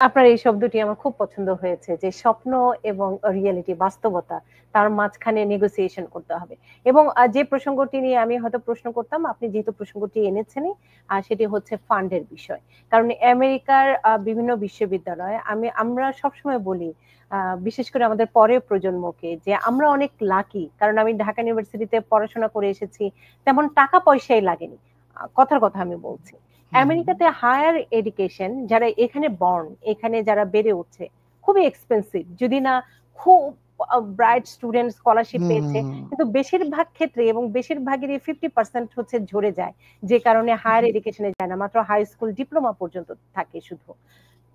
আপনার এই শব্দটি আমার খুব পছন্দ হয়েছে যে স্বপ্ন এবং রিয়েলিটি বাস্তবতা তার মাঝখানে নেগোসিয়েশন করতে হবে। এবং যে প্রসঙ্গটি নিয়ে আমি হয়তো প্রশ্ন করতাম, আপনি যেহেতু প্রসঙ্গটি এনেছেনই, সেটি হচ্ছে ফান্ডের বিষয়। কারণ আমেরিকার বিভিন্ন বিশ্ববিদ্যালয় আমরা সবসময় বলি, বিশেষ করে আমাদের পরের প্রজন্মকে, যে আমরা অনেক লাকি, কারণ আমি ঢাকা ইউনিভার্সিটিতে পড়াশোনা করে এসেছি, তেমন টাকা পয়সাই লাগেনি। কথার কথা আমি বলছি, হুম, হুম, আমেরিকাতে হায়ার এডুকেশন যারা এখানে বর্ন, এখানে যারা বেড়ে উঠছে, খুবই এক্সপেন্সিভ, যদি না খুব ব্রাইট স্টুডেন্ট স্কলারশিপ হুম, পেয়েছে, হুম, কিন্তু বেশিরভাগ ক্ষেত্রে এবং বেশিরভাগেরই 50% হচ্ছে ঝরে যায়, যে কারণে হায়ার হুম। এডুকেশনে যায় না, মাত্র হাই স্কুল ডিপ্লোমা পর্যন্ত থাকে শুধু।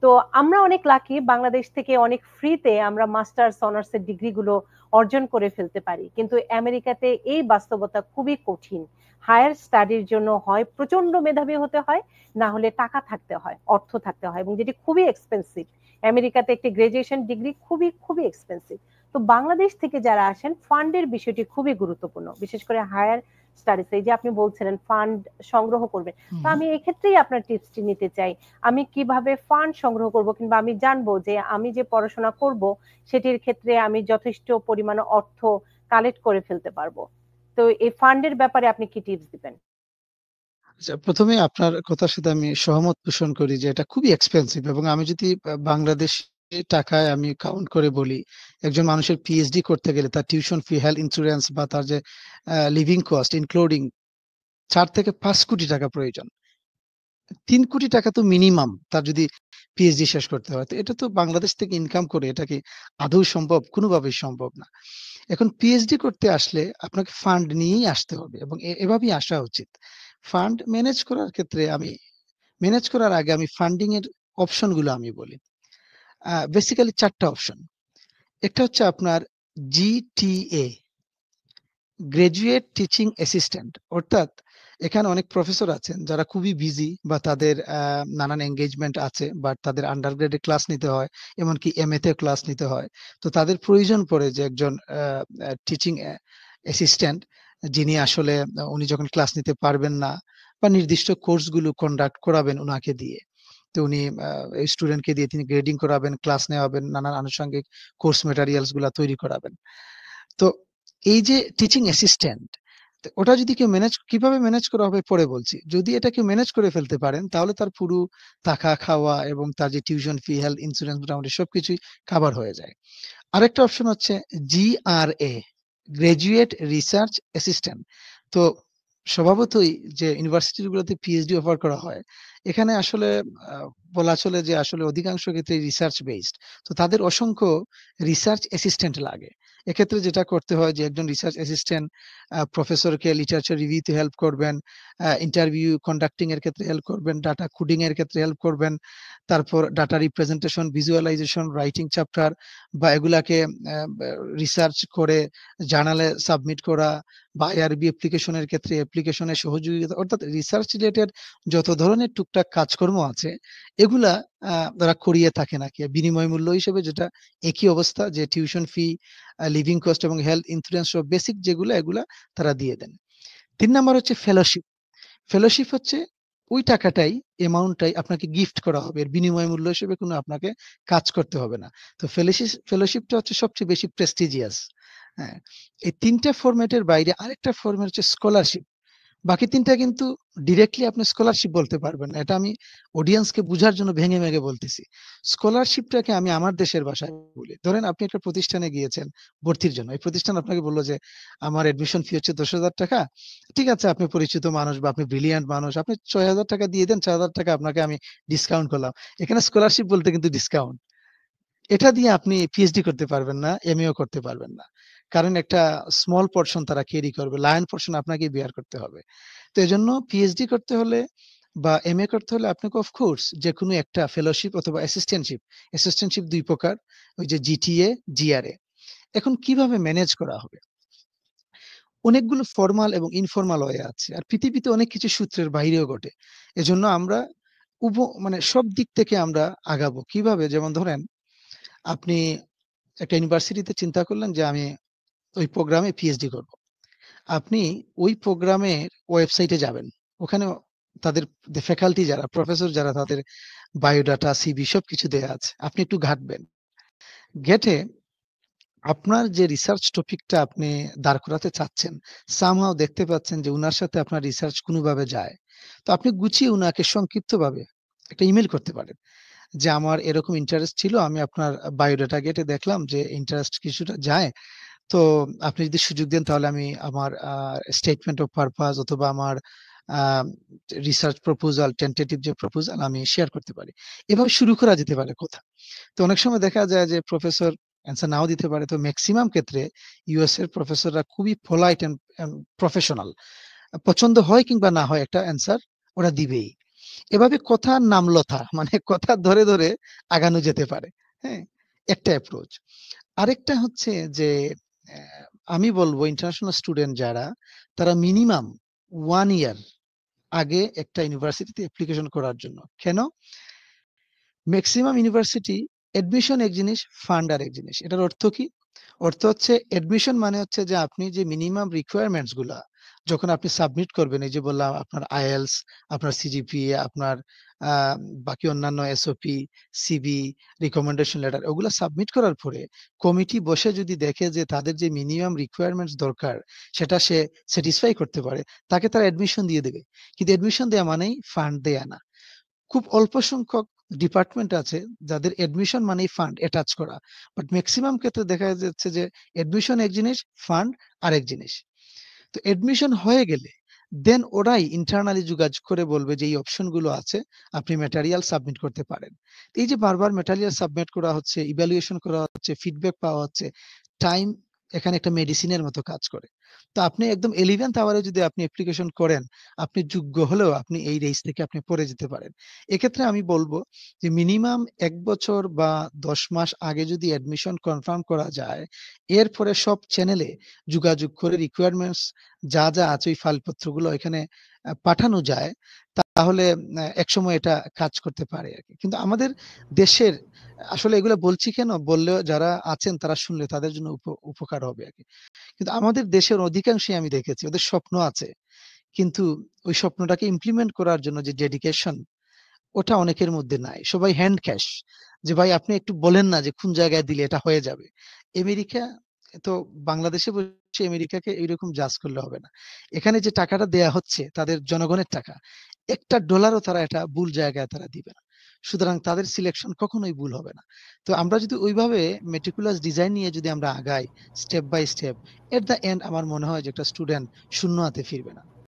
তো আমরা অনেক লাকি, বাংলাদেশ থেকে অনেক ফ্রিতে আমরা মাস্টার্স অনার্স এর ডিগ্রি গুলো অর্জন করে ফেলতে পারি, কিন্তু আমেরিকাতে এই বাস্তবতা খুবই কঠিন। হায়ার স্টাডির জন্য হয় প্রচন্ড মেধাবী হতে হয়, না হলে টাকা থাকতে হয়, অর্থ থাকতে হয়, এবং যেটি খুবই এক্সপেন্সিভ। আমেরিকাতে একটি গ্রাজুয়েশন ডিগ্রি খুবই খুবই এক্সপেন্সিভ। তো বাংলাদেশ থেকে যারা আসেন, ফান্ডের বিষয়টি খুবই গুরুত্বপূর্ণ, বিশেষ করে হায়ার স্টাডিজ। এই যে আপনি বলছিলেন ফান্ড সংগ্রহ করবেন, তো হুম। আমি এক্ষেত্রেই আপনার টিপসটি নিতে চাই। আমি কিভাবে ফান্ড সংগ্রহ করব, কিংবা আমি জানবো যে আমি যে পড়াশোনা করব সেটির ক্ষেত্রে আমি যথেষ্ট পরিমাণ অর্থ কালেক্ট করে ফেলতে পারবো? তো এই ফান্ডের ব্যাপারে আপনি কি টিপস দিবেন? আচ্ছা, ১ম এ আপনার কথার সাথে আমি সহমত পোষণ করি যে এটা খুবই এক্সপেনসিভ এবং আমি যদি বাংলাদেশী টাকায় আমি কাউন্ট করে বলি, একজন মানুষের পিএইচডি করতে গেলে তার টিউশন ফি, হেলথ ইন্সুরেন্স বা তার যে লিভিং কস্ট ইনক্লুডিং ৪ থেকে ৫ কোটি টাকা প্রয়োজন। ৩ কোটি টাকা তো মিনিমাম তার যদি পিএইচডি শেষ করতে হয়। তো এটা তো বাংলাদেশ থেকে ইনকাম করে এটা কি আদৌ সম্ভব? কোনোভাবেই সম্ভব না। এখন পিএইচডি করতে আসলে আপনাকে ফান্ড নিয়েই আসতে হবে এবং এভাবেই আসা উচিত। ফান্ড ম্যানেজ করার ক্ষেত্রে ম্যানেজ করার আগে আমি ফান্ডিং এর অপশন গুলো আমি বলি। বেসিক্যালি ৪ টা অপশন। একটা হচ্ছে আপনার জিটিএ, গ্র্যাজুয়েট টিচিং অ্যাসিস্ট্যান্ট, অর্থাৎ এখানে অনেক প্রফেসর আছেন যারা খুবই বিজি বা তাদের নানান এনগেজমেন্ট আছে, বাট তাদের আন্ডার গ্রেডে ক্লাস নিতে হয়, এমনকি এমএ তে ক্লাস নিতে হয়। তো তাদের প্রয়োজন পড়ে যে একজন টিচিং অ্যাসিস্ট্যান্ট, যিনি আসলে উনি যখন ক্লাস নিতে পারবেন না বা নির্দিষ্ট কোর্সগুলো কন্ডাক্ট করাবেন উনাকে দিয়ে। তো উনি স্টুডেন্টকে দিয়ে তিনি গ্রেডিং করাবেন, ক্লাস নেওয়াবেন, নানান আনুষঙ্গিক কোর্স ম্যাটেরিয়ালস গুলা তৈরি করাবেন। তো এই যে টিচিং অ্যাসিস্ট্যান্ট, ওটা যদি কেউ কিভাবে ম্যানেজ করা হবে পরে বলছি। যদি এটা কেউ ম্যানেজ করে ফেলতে পারেন তাহলে তার পুরো থাকা খাওয়া এবং তার যে টিউশন ফি, হেলথ ইন্সুরেন্স মোটামুটি সবকিছুই কাভার হয়ে যায়। আরেকটা অপশন হচ্ছে জিআরএ, গ্রাজুয়েট রিসার্চ অ্যাসিস্ট্যান্ট। তো স্বভাবতই যে ইউনিভার্সিটিগুলোতে পিএইচডি অফার করা হয়, এখানে আসলে আহ, বলা চলে যে আসলে অধিকাংশ ক্ষেত্রে রিসার্চ বেসড। তো তাদের অসংখ্য রিসার্চ অ্যাসিস্ট্যান্ট লাগে। এক্ষেত্রে যেটা করতে হয় যে একজন রিসার্চ অ্যাসিস্ট্যান্ট প্রফেসরকে লিটারেচার রিভিউতে হেল্প করবেন, ইন্টারভিউ কন্ডাক্টিং এর ক্ষেত্রে হেল্প করবেন, ডাটা কোডিং এর ক্ষেত্রে হেল্প করবেন, তারপর data representation, visualization, writing chapter বা এগুলাকে রিসার্চ করে জার্নালে সাবমিট করা বা আইআরবি অ্যাপ্লিকেশনের ক্ষেত্রে অ্যাপ্লিকেশনের সহযোগিতা, অর্থাৎ রিসার্চ রিলেটেড যত ধরনের টুকটাক কাজকর্ম আছে এগুলা তারা করিয়ে থাকে নাকি বিনিময় মূল্য হিসেবে, যেটা একই অবস্থা যে টিউশন ফি, লিভিং কস্ট এবং হেলথ ইন্স্যুরেন্স সব বেসিক যেগুলো এগুলা তারা দিয়ে দেন। ৩ নাম্বার হচ্ছে ফেলোশিপ। ফেলোশিপ হচ্ছে ওই টাকাটাই, অ্যামাউন্টটাই আপনাকে গিফট করা হবে, এর বিনিময় মূল্য হিসেবে কোনো আপনাকে কাজ করতে হবে না। তো ফেলোশিপটা হচ্ছে সবচেয়ে বেশি প্রেস্টিজিয়াস। হ্যাঁ, এই ৩ টা ফরম্যাটের বাইরে আরেকটা ফরম্যাট হচ্ছে স্কলারশিপ। বাকি ৩ টা কিন্তু ডিরেক্টলি আপনি স্কলারশিপ বলতে পারবেন না। এটা আমি অডিয়েন্সকে বুঝার জন্য ভেঙে ভেঙে বলতেছি। স্কলারশিপটাকে আমি আমার দেশের ভাষায় বলি। ধরেন আপনি একটা প্রতিষ্ঠানে গিয়েছেন ভর্তির জন্য। এই প্রতিষ্ঠান আপনাকে বলল যে আমার অ্যাডমিশন ফি হচ্ছে ৳১০,০০০। ঠিক আছে, আপনি পরিচিত মানুষ বা আপনি ব্রিলিয়ান্ট মানুষ। আপনি ৳৬,০০০ দিয়ে দেন, ৳৬,০০০ আপনাকে আমি ডিসকাউন্ট করলাম। এখানে স্কলারশিপ বলতে কিন্তু ডিসকাউন্ট। এটা দিয়ে আপনি পিএইচডি করতে পারবেন না, এমএও করতে পারবেন না। কারণ একটা স্মল পোরশন তারা ক্যারি করবে। লায়ন পোরশন আপনাকেই বেয়ার করতে হবে। তো এজন্য পিএইচডি করতে হলে বা এমএ করতে হলে আপনাকে অফ কোর্স যেকোনো একটা ফেলোশিপ অথবা অ্যাসিস্ট্যান্টশিপ, অ্যাসিস্ট্যান্টশিপ ২ প্রকার, ওই যে জিটিএ, জিআরএ। এখন কিভাবে ম্যানেজ করা হবে? অনেকগুলো ফরমাল এবং ইনফরমাল ওয়ে আছে। আর পৃথিবীতে অনেক কিছু সূত্রের বাইরেও ঘটে। এজন্য আমরা মানে সব দিক থেকে আমরা আগাবো। কিভাবে? যেমন ধরেন আপনি একটা ইউনিভার্সিটিতে চিন্তা করলেন যে আমি ওই প্রোগ্রামে পিএইচডি করব। আপনি ওই প্রোগ্রামের ওয়েবসাইটে যাবেন। ওখানে তাদের ফ্যাকাল্টি যারা, প্রফেসর যারা তাদের বায়োডাটা, সিভি সবকিছু দেয়া আছে। আপনি একটু ঘাঁটবেন। ঘেঁটে আপনার যে রিসার্চ টপিকটা আপনি দাঁড় করাতে চাচ্ছেন, সামহাও দেখতে পাচ্ছেন যে উনার সাথে আপনার রিসার্চ কোনোভাবে যায়। তো আপনি গুছিয়ে উনাকে সংক্ষিপ্তভাবে একটা ইমেইল করতে পারেন যে, আমার এরকম ইন্টারেস্ট ছিল। আমি আপনার বায়োডাটা ঘেঁটে দেখলাম যে ইন্টারেস্ট কিছুটা যায়। তো আপনি যদি সুযোগ দেন তাহলে আমি আমার স্টেটমেন্ট অফ পারপাস অথবা আমার আ রিসার্চ প্রপোজাল, টেন্টেটিভ যে প্রপোজাল আমি শেয়ার করতে পারি। এভাবে শুরু করা যেতে পারে কথা। তো অনেক সময় দেখা যায় যে প্রফেসর অ্যান্সার নাও দিতে পারে। তো মেক্সিমাম ক্ষেত্রে ইউএস এর প্রফেসররা খুবই পোলাইট অ্যান্ড প্রফেশনাল। পছন্দ হয় কিংবা না হয় একটা অ্যান্সার ওরা দিবেই। এভাবে কথার নামলতা মানে কথা ধরে, ধরে আগানো যেতে পারে। হ্যাঁ? একটা অ্যাপ্রোচ। আরেকটা হচ্ছে যে অ্যা আমি বলব ইন্টারন্যাশনাল স্টুডেন্ট যারা তারা মিনিমাম 1 ইয়ার আগে একটা ইউনিভার্সিটিতে অ্যাপ্লিকেশন করার জন্য। কেন? মেক্সিমাম ইউনিভার্সিটি অ্যাডমিশন এক জিনিস, ফান্ড আরেক জিনিস। এটার অর্থ কি? অর্থ হচ্ছে অ্যাডমিশন মানে হচ্ছে যে আপনি যে মিনিমাম রিকোয়ারমেন্টস গুলা যখন আপনি সাবমিট করবেন, এই যে বললাম আপনার আইএলটিএস, আপনার সিজিপিএ, আপনার আ বাকি অন্যান্য এসওপি, সিভি, রিকমেন্ডেশন লেটার ওগুলা সাবমিট করার পরে কমিটি বসে যদি দেখে যে তাদের যে মিনিমাম রিকোয়ারমেন্টস দরকার সেটা সে স্যাটিসফাই করতে পারে, তাকে তারা অ্যাডমিশন দিয়ে দেবে। কিন্তু অ্যাডমিশন দেয়া মানেই ফান্ড দেয়া না। খুব অল্প সংখ্যক ডিপার্টমেন্ট আছে যাদের এডমিশন মানেই ফান্ড অ্যাটাচ করা। বাট মেক্সিমাম ক্ষেত্রে দেখা যাচ্ছে যে এডমিশন এক জিনিস, ফান্ড আরেক জিনিস। তো এডমিশন হয়ে গেলে দেন ওরাই ইন্টারনালি যোগাযোগ করে বলবে যে এই অপশন গুলো আছে, আপনি ম্যাটেরিয়াল সাবমিট করতে পারেন। এই যে বারবার ম্যাটেরিয়াল সাবমিট করা হচ্ছে, ইভ্যালুয়েশন করা হচ্ছে, ফিডব্যাক পাওয়া হচ্ছে, টাইম এখানে একটা মেডিসিনের মতো কাজ করে। তো আপনি একদম 11th আওয়ারে যদি আপনি অ্যাপ্লিকেশন করেন, আপনি যোগ্য হলেও আপনি এই রেস থেকে আপনি পড়ে যেতে পারেন। এক্ষেত্রে আমি বলব যে মিনিমাম ১ বছর বা ১০ মাস আগে যদি অ্যাডমিশন কনফার্ম করা যায়, এরপরে সব চ্যানেলে যোগাযোগ করে রিকোয়ারমেন্টস যা, যা আছে ওই ফাইলপত্রগুলো এখানে পাঠানো যায়, তাহলে একসময় এটা কাজ করতে পারে আরকি। কিন্তু আমাদের দেশের আসলে এগুলা বলছি কেন? বললেও যারা আছেন তারা শুনলে তাদের জন্য উপকার হবে আরকি। কিন্তু আমাদের দেশের অধিকাংশই আমি দেখেছি ওদের স্বপ্ন আছে। কিন্তু ওই স্বপ্নটাকে ইমপ্লিমেন্ট করার জন্য যে ডেডিকেশন ওটা অনেকের মধ্যে নাই। সবাই হ্যান্ড ক্যাশ। যে ভাই আপনি একটু বলেন না যে কোন জায়গায় দিলে এটা হয়ে যাবে। আমেরিকা তো বাংলাদেশে বসে আমেরিকাকে এইরকম জাজ করলে হবে না। এখানে যে টাকাটা দেয়া হচ্ছে তাদের জনগণের টাকা। $1 তারা এটা ভুল জায়গায় তারা দিবে না। সুতরাং তাদের সিলেকশন কখনোই ভুল হবে না। তো আমরা যদি ওইভাবে মেটিকুলাস ডিজাইন নিয়ে যদি আমরা আগাই step by step, at the end আমার মনে হয় যে একটা স্টুডেন্ট শূন্য হাতে ফিরবে না।